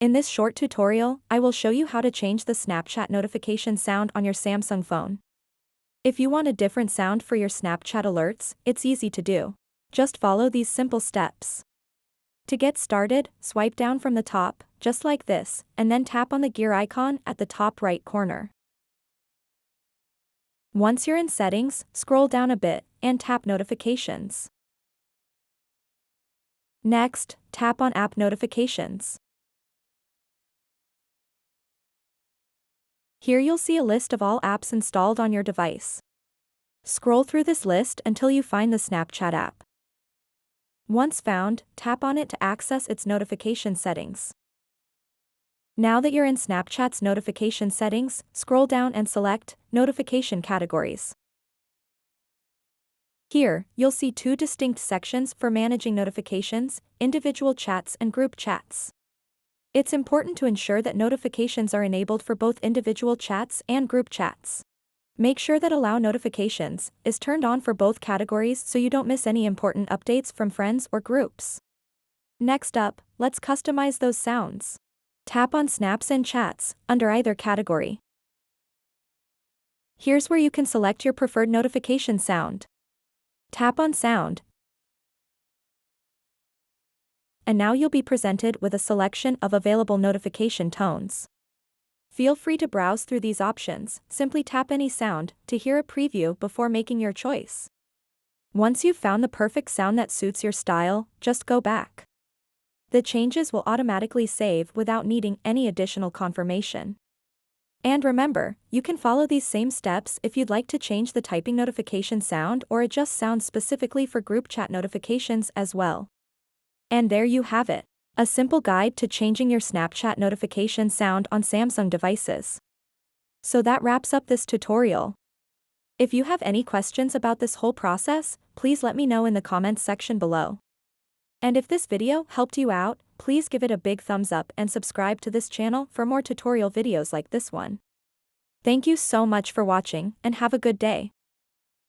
In this short tutorial, I will show you how to change the Snapchat notification sound on your Samsung phone. If you want a different sound for your Snapchat alerts, it's easy to do. Just follow these simple steps. To get started, swipe down from the top, just like this, and then tap on the gear icon at the top right corner. Once you're in Settings, scroll down a bit, and tap Notifications. Next, tap on App Notifications. Here you'll see a list of all apps installed on your device. Scroll through this list until you find the Snapchat app. Once found, tap on it to access its notification settings. Now that you're in Snapchat's notification settings, scroll down and select Notification Categories. Here, you'll see two distinct sections for managing notifications, individual chats and group chats. It's important to ensure that notifications are enabled for both individual chats and group chats. Make sure that Allow Notifications is turned on for both categories so you don't miss any important updates from friends or groups. Next up, let's customize those sounds. Tap on Snaps and Chats under either category. Here's where you can select your preferred notification sound. Tap on Sound, and now you'll be presented with a selection of available notification tones. Feel free to browse through these options, simply tap any sound to hear a preview before making your choice. Once you've found the perfect sound that suits your style, just go back. The changes will automatically save without needing any additional confirmation. And remember, you can follow these same steps if you'd like to change the typing notification sound or adjust sounds specifically for group chat notifications as well. And there you have it, a simple guide to changing your Snapchat notification sound on Samsung devices. So that wraps up this tutorial. If you have any questions about this whole process, please let me know in the comments section below. And if this video helped you out, please give it a big thumbs up and subscribe to this channel for more tutorial videos like this one. Thank you so much for watching and have a good day.